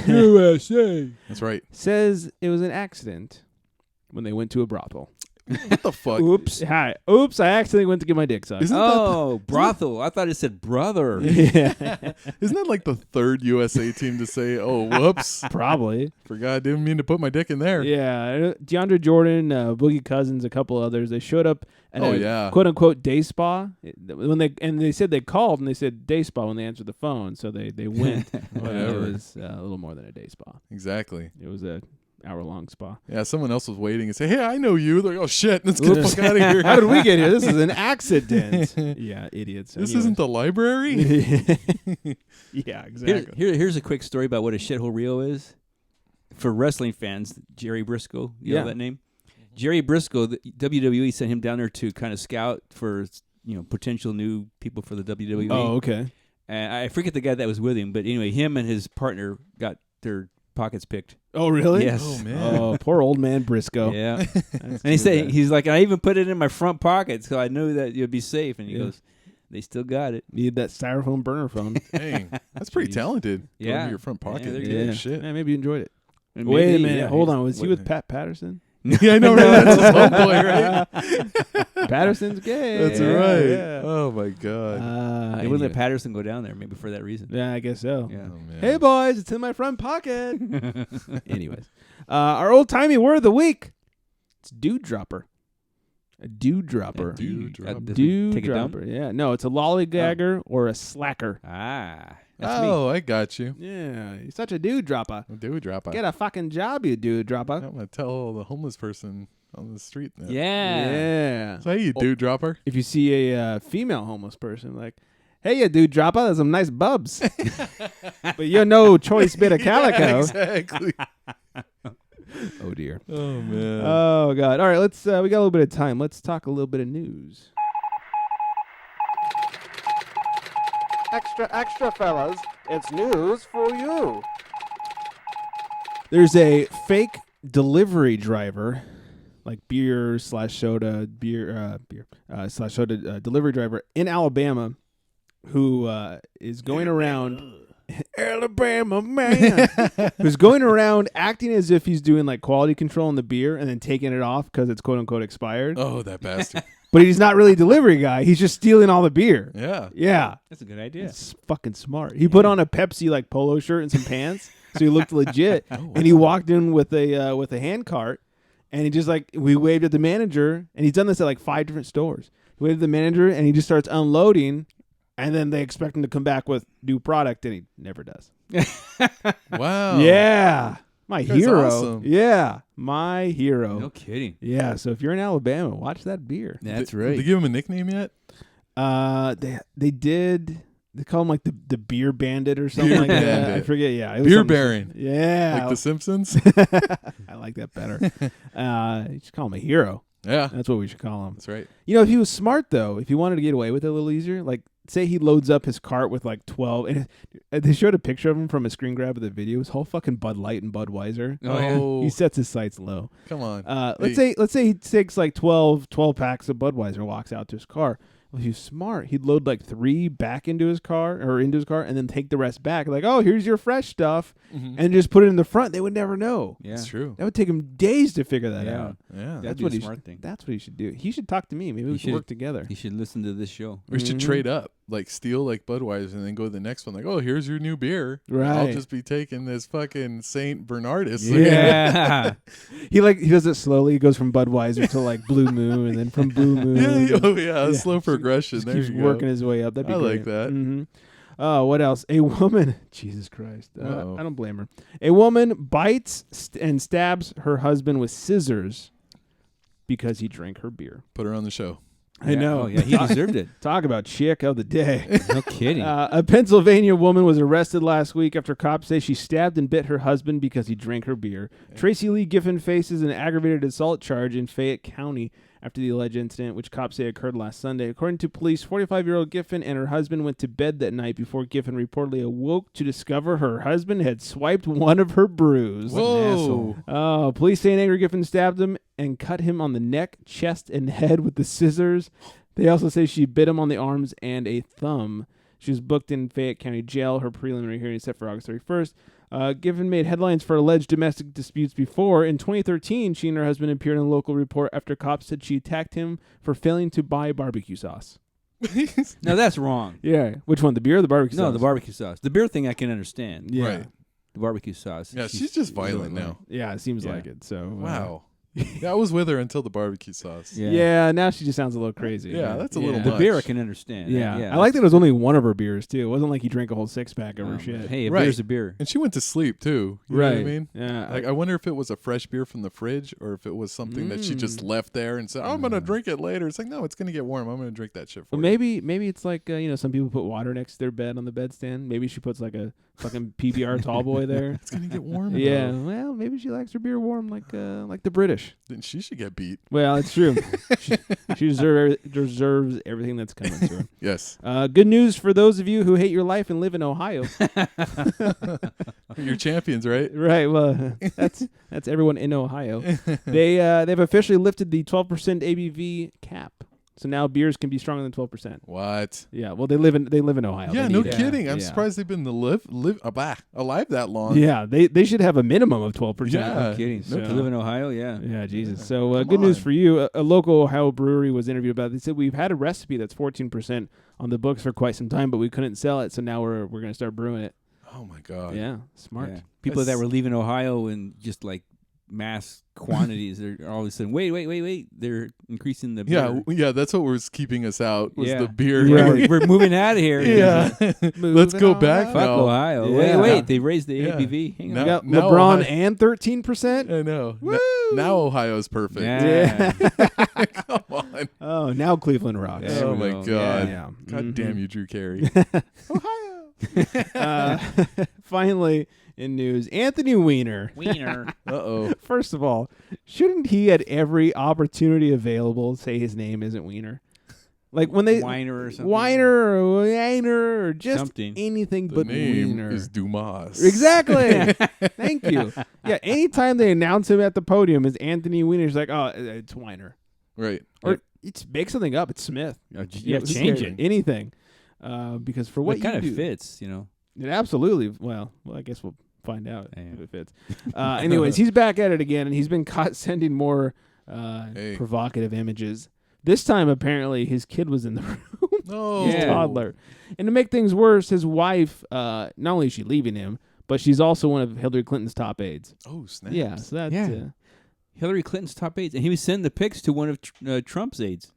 USA. That's right. says it was an accident when they went to a brothel. What the fuck? Oops. Hi. Oops, I accidentally went to get my dick sucked. Isn't Oh, brothel. I thought it said brother. Yeah, Isn't that like the third USA team to say, oh, whoops, probably. forgot, didn't mean to put my dick in there? Yeah, DeAndre Jordan, Boogie Cousins, a couple others. They showed up at Oh, a yeah. quote unquote day spa they said they called and they said day spa when they answered the phone, so they went. Whatever. It was a little more than a day spa. Exactly. It was a hour-long spa. Yeah, someone else was waiting and say, hey, I know you. They're like, oh, shit, let's get the Oops. fuck out of here. How did we get here? This is an accident. Yeah, idiots. This Anyway. isn't the library? Yeah, exactly. Here's a quick story about what a shithole Rio is. For wrestling fans, Jerry Briscoe, you Yeah. know that name? Jerry Briscoe, the WWE sent him down there to kind of scout for potential new people for the WWE. Oh, okay. And I forget the guy that was with him, but anyway, him and his partner got their pockets picked. Oh, really? Yes. Oh, man. Oh, poor old man Briscoe. Yeah. That's And too bad. he's like, I even put it in my front pocket so I knew that you'd be safe. And he Yeah. goes, they still got it. Need that styrofoam burner phone. Dang, that's pretty talented. Go Yeah. into your front Yeah, pocket. they're and good. do Shit. Yeah, maybe you enjoyed it. And Wait a maybe, minute. yeah, Hold he's- on. Was he with Pat Patterson? Yeah, I know, right? That's his homeboy, right? Patterson's gay. That's Yeah, right. yeah. Oh my god. They wouldn't let Patterson go down there, maybe for that reason. Yeah, I guess so. Yeah. Oh, man. Hey, boys, it's in my front pocket. Anyways, our old-timey word of the week. It's dude dropper. A dude dropper. Dude dropper. Dude Take a dump? dropper. Yeah. No, it's a lollygagger or a slacker. Ah. That's me. Oh, I got you. Yeah. You're such a dude dropper. Dude dropper. Get a fucking job, you dude dropper. I'm gonna tell the homeless person on the street that. Yeah. Yeah. So hey, you dude dropper. If you see a female homeless person, like, hey, you dude dropper, there's some nice bubs. But you're no choice bit of calico. Yeah, exactly. Oh, dear. Oh man. Oh, God. All right, let's. We got a little bit of time. Let's talk a little bit of news. Extra, fellas. It's news for you. There's a fake delivery driver, like beer/soda delivery driver in Alabama, who is going around. Alabama man, who's going around acting as if he's doing like quality control on the beer and then taking it off because it's quote unquote expired. Oh, that bastard. But he's not really a delivery guy. He's just stealing all the beer. Yeah. Yeah. That's a good idea. It's fucking smart. He put on a Pepsi like polo shirt and some pants, so he looked legit. And he walked in with a hand cart, and he just like we waved at the manager, and he's done this at like 5 different stores. He waved at the manager, and he just starts unloading, and then they expect him to come back with new product, and he never does. Wow. Yeah, my That's hero. awesome. Yeah, my hero. No kidding. Yeah, so if you're in Alabama, watch that beer. That's Did right. they give him a nickname yet? They did. They call him like the beer bandit or something Beer like that. bandit. I forget. Yeah, it was Beer something- Baron. Yeah, Like The Simpsons? I like that better. You should call him a hero. Yeah. That's what we should call him. That's right. You know, if he was smart though, if he wanted to get away with it a little easier, like say he loads up his cart with like 12, and they showed a picture of him from a screen grab of the video. His whole fucking Bud Light and Budweiser. Oh, He sets his sights low. come on. Let's say he takes like 12 packs of Budweiser, walks out to his car. Well, he's smart. He'd load like 3 back into his car, and then take the rest back. Like, oh, here's your fresh stuff, and just put it in the front. They would never know. Yeah. That's true. That would take him days to figure that Yeah. out. Yeah. That'd That's be what a he smart thing. That's what he should do. He should talk to me. Maybe we should work together. You should listen to this show. We should trade up, like steal like Budweiser and then go to the next one. Like, oh, here's your new beer. Right. I'll just be taking this fucking Saint Bernardus. Yeah. He does it slowly. He goes from Budweiser to like Blue Moon, and then from Blue Moon. Yeah, slow progression. Just there keeps you working go. his way up. That'd be I great. like that. Mm-hmm. What else? A woman. Jesus Christ. Uh-oh. I don't blame her. A woman bites and stabs her husband with scissors because he drank her beer. Put her on the show. I know. Oh, yeah, he deserved it. Talk about chick of the day. No kidding. A Pennsylvania woman was arrested last week after cops say she stabbed and bit her husband because he drank her beer. Tracy Lee Giffen faces an aggravated assault charge in Fayette County after the alleged incident, which cops say occurred last Sunday. According to police, 45-year-old Giffen and her husband went to bed that night before Giffen reportedly awoke to discover her husband had swiped one of her brews. Whoa. Oh, police say an angry Giffen stabbed him and cut him on the neck, chest, and head with the scissors. They also say she bit him on the arms and a thumb. She was booked in Fayette County Jail. Her preliminary hearing is set for August 31st. Giffen made headlines for alleged domestic disputes before. In 2013, she and her husband appeared in a local report after cops said she attacked him for failing to buy barbecue sauce. No, that's wrong. Yeah. Which one, the beer or the barbecue sauce? No, the barbecue sauce. The beer thing I can understand. Yeah. Right. The barbecue sauce. Yeah, she's just violent now. Yeah, it seems Yeah. like it. So Wow. I was with her until the barbecue sauce. Yeah, now she just sounds a little crazy. Yeah, that's a little The much. beer I can understand. Yeah. I like that it was only one of her beers, too. It wasn't like he drank a whole 6-pack of her shit. Hey, a Right. beer's a beer. And she went to sleep too. You know what I mean? Yeah. Like I wonder if it was a fresh beer from the fridge or if it was something that she just left there and said, "I'm gonna drink it later." It's like, no, it's gonna get warm. I'm gonna drink that shit for Well, you. maybe it's like some people put water next to their bed on the bedstand. Maybe she puts like a fucking PBR tall boy there. It's gonna get warm. Yeah, though. well, maybe she likes her beer warm like the British. Then she should get beat. Well, it's true. she deserves everything that's coming to her. Yes. Good news for those of you who hate your life and live in Ohio. You're champions, right? Right. Well, that's everyone in Ohio. They've officially lifted the 12% ABV cap. So now beers can be stronger than 12%. What? Yeah. Well, they live in Ohio. Yeah, They no need it. kidding. I'm Yeah. surprised they've been alive that long. Yeah, they should have a minimum of 12%. Yeah. No kidding. So- To live in Ohio, yeah. Yeah, Jesus. So Come good news on. for you. A local Ohio brewery was interviewed about it. They said we've had a recipe that's 14% on the books for quite some time, but we couldn't sell it, so now we're going to start brewing it. Oh my God. Yeah, smart. Yeah. People that That's- were leaving Ohio in just like mass quantities, they're all of a sudden, wait. They're increasing the beer. Yeah, yeah, that's what was keeping us out was Yeah. the beer. Right. We're moving out of here. Yeah. Let's go back Fuck now. Ohio. Yeah. Wait, they raised the Yeah. ABV. Hang No. on. We got Now LeBron Ohio- and 13%. I know. Woo! Now Ohio's perfect. Yeah. Come on. Oh, now Cleveland rocks. There Oh we my go. God. Yeah. God Mhm. damn you, Drew Carey. Finally, in news, Anthony Weiner. Uh-oh. First of all, shouldn't he at every opportunity available say his name isn't Weiner? Like when they Weiner or something. Weiner or just Something. anything The but name Weiner. is Dumas. Exactly. Thank you. Yeah, anytime they announce him at the podium as Anthony Weiner, it's like, oh, it's Weiner. Right. Or it's make something up. It's Smith. Yeah, Who change cares? it. Anything. Because for what It kind you of do, fits, you know. it absolutely. Well, I guess we'll find out Yeah. if it fits. Anyways, he's back at it again, and he's been caught sending more provocative images. This time, apparently, his kid was in the room. No. His Yeah. toddler. And to make things worse, his wife, not only is she leaving him, but she's also one of Hillary Clinton's top aides. Oh, snap. Yeah, so that's... Yeah. Hillary Clinton's top aides, and he was sending the pics to one of Trump's aides.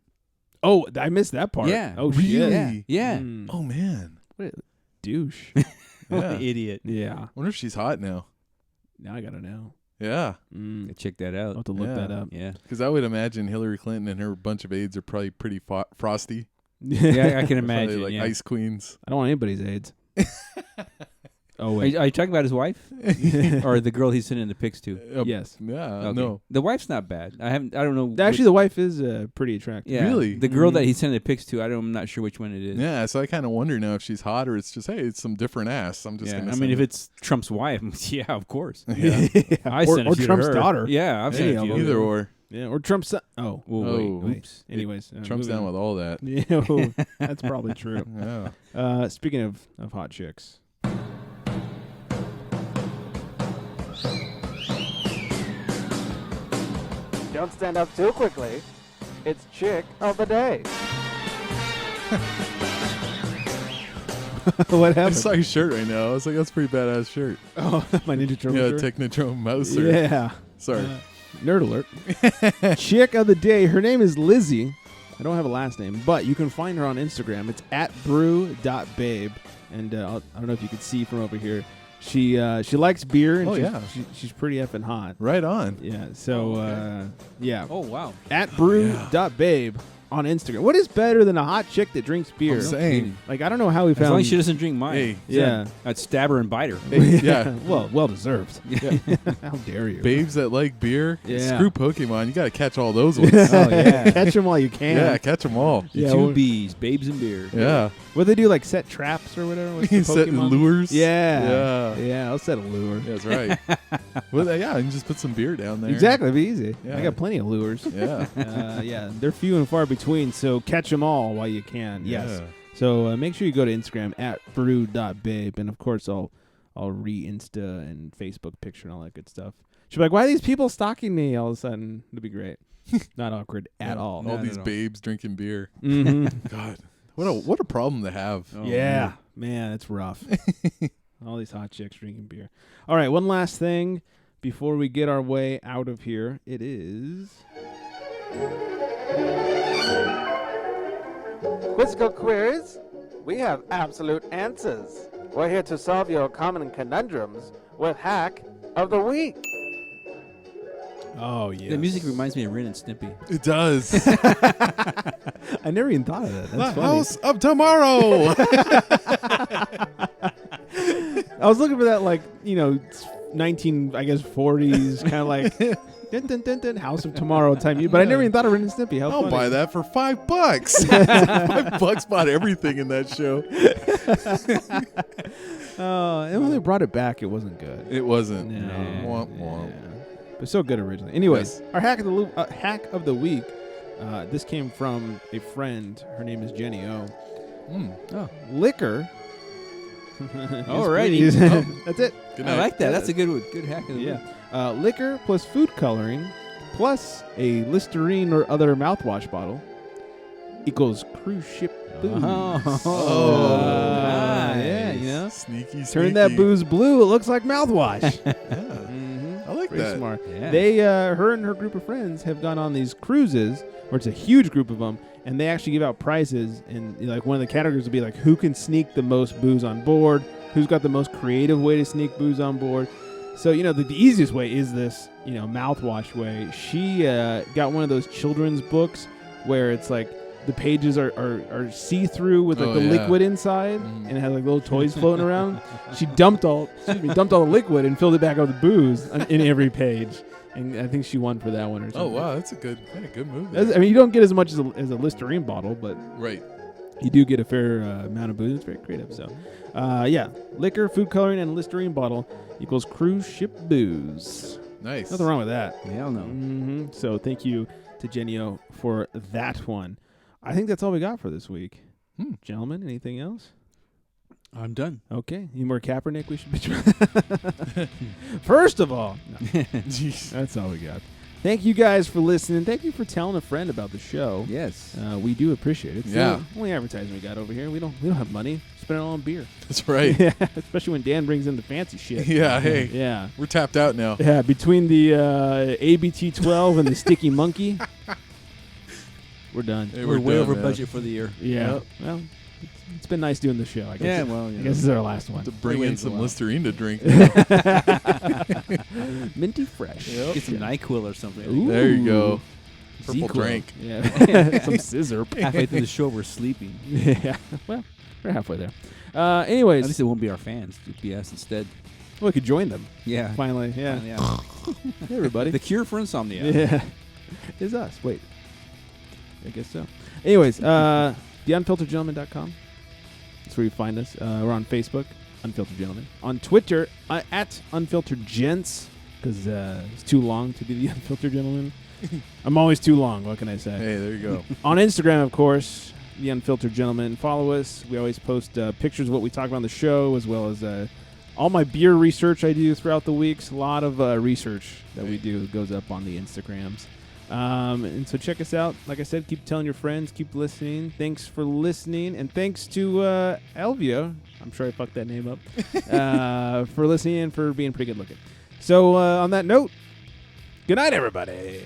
Oh, I missed that part. Yeah. Oh, Really? shit. Yeah. Mm. Oh, man. What a douche. What Yeah. an idiot. Yeah. Wonder if she's hot now. Now I got to know. Yeah. Gotta check that I'll out. have to look Yeah. that up. Yeah. Because I would imagine Hillary Clinton and her bunch of aides are probably pretty frosty. Yeah, I can Probably imagine. like yeah. ice queens. I don't want anybody's aids. Oh, Are wait. you talking about his wife or the girl he's sending the pics to? Yes. Yeah. Okay. No. The wife's not bad. I don't know. Actually, the wife is pretty attractive. yeah, Really? the girl that he's sending the pics to, I'm not sure which one it is. Yeah. So I kind of wonder now if she's hot or it's just, hey, it's some different ass. I'm just Yeah, going to I mean, if it's Trump's wife, yeah, of course. Yeah. I or sent a or few to Trump's her. daughter. Yeah, I've seen Any a of few. them. Either or. Yeah, or Trump's son. Oh. Oh, wait. oops. Anyways. Trump's down with all that. Yeah, oh, that's probably true. Yeah. Speaking of hot chicks. Don't stand up too quickly. It's chick of the day. What I happened? saw your shirt right now. I was like, that's a pretty badass shirt. Oh, my Ninja Turtle Yeah, shirt? Technodrome Mouser. Yeah. Sorry. Nerd alert. Chick of the day. Her name is Lizzie. I don't have a last name, but you can find her on Instagram. It's @brew.babe. And I don't know if you can see from over here. She likes beer, and Oh, yeah. she's pretty effing hot. Right on. Yeah, so, yeah. Oh, wow. @brew.babe on Instagram. What is better than a hot chick that drinks beer? I'm saying. Like, I don't know how we As found... long as she doesn't drink mine. Hey. Yeah. I'd stab her and bite her. Hey, yeah. well deserved. Yeah. How dare you? Babes that like beer, Yeah. screw Pokemon. You got to catch all those ones. Oh, yeah. Catch them while you can. Yeah, catch them all. Yeah, Two well- bees, babes and beer. Yeah. What they do, like set traps or whatever? What's the Set Pokemon? lures. Yeah. Yeah. Yeah, I'll set a lure. That's right. Well, yeah, you can just put some beer down there. Exactly, it'd be easy. Yeah. I got plenty of lures. Yeah. Yeah, they're few and far between, so catch them all while you can. Yes. Yeah. So make sure you go to Instagram @brew.babe, and of course I'll re-Insta and Facebook picture and all that good stuff. She'll be like, "Why are these people stalking me?" All of a sudden, it'll be great. Not awkward at all. All Not these at all. babes drinking beer. hmm God, what a problem to have. Oh, Yeah, man, it's rough. All these hot chicks drinking beer. All right, one last thing before we get our way out of here. It is Quizzical Quiz. We have absolute answers. We're here to solve your common conundrums with Hack of the Week. Oh, yeah. The music reminds me of Ren and Stimpy. It does. I never even thought of that. That's The funny. house of tomorrow. I was looking for that, like, 40s, kind of like dun, dun, dun, dun, House of Tomorrow type music. But I never even thought of Ren and Stimpy. How I'll funny. buy that for $5. $5 bought everything in that show. And when they brought it back, it wasn't good. It wasn't. No. Womp womp. But so good originally. Anyways, our hack of the week. This came from a friend. Her name is Jenny O. Oh. Liquor. Alrighty. That's it. I like that. That's a good hack of the week. Liquor plus food coloring plus a Listerine or other mouthwash bottle equals cruise ship booze. Yeah, you know. Sneaky. Turn that booze blue. It looks like mouthwash. I like Pretty that. smart. Yeah. They, her and her group of friends have gone on these cruises, where it's a huge group of them, and they actually give out prizes. And like one of the categories would be like, who can sneak the most booze on board? Who's got the most creative way to sneak booze on board? So the easiest way is this mouthwash way. She got one of those children's books where it's like the pages are see-through with like the liquid inside, and it has like little toys floating around. She dumped all the liquid and filled it back up with booze in every page. And I think she won for that one or something. Oh wow, that's a good move. I mean, you don't get as much as a Listerine bottle, but Right. you do get a fair amount of booze. It's very creative. So, liquor, food coloring, and Listerine bottle equals cruise ship booze. Nice. Nothing wrong with that. Hell no. So thank you to Jenny O for that one. I think that's all we got for this week. Gentlemen, anything else? I'm done. Okay. Any more Kaepernick we should bitch? First of all, no. That's all we got. Thank you guys for listening. Thank you for telling a friend about the show. Yes. We do appreciate it. It's Yeah. the only advertising we got over here. We don't have money. Spend it all on beer. That's right. Yeah, especially when Dan brings in the fancy shit. Yeah, hey. Yeah. We're tapped out now. Yeah, between the ABT 12 and the Sticky Monkey, we're done. Hey, We're way done, over man. budget for the year. Yeah. Yep. Well, it's been nice doing the show, I guess. Yeah, well, I guess this is our last one. To bring in some Listerine to drink. Minty fresh. Yep. Get some NyQuil or something. Ooh. There you go. Purple Z-Quil. drink. Yeah. Some scissor. Halfway through the show, we're sleeping. Yeah. Well, we're halfway there. Anyways. At least it won't be our fans. It'll be us instead. Well, we could join them. Yeah. Finally. Yeah. Yeah. Hey, everybody. The cure for insomnia. Yeah. Is us. Wait. I guess so. Anyways, theunfilteredgentleman.com. That's where you find us. We're on Facebook, Unfiltered Gentleman. On Twitter, at Unfiltered Gents, because it's too long to be the Unfiltered Gentleman. I'm always too long. What can I say? Hey, there you go. On Instagram, of course, the Unfiltered Gentleman. Follow us. We always post pictures of what we talk about on the show, as well as all my beer research I do throughout the weeks. A lot of research that we do goes up on the Instagrams. And so check us out. Like I said, keep telling your friends, keep listening. Thanks for listening. And thanks to Elvio, I'm sure I fucked that name up, for listening and for being pretty good looking. So on that note, good night, everybody.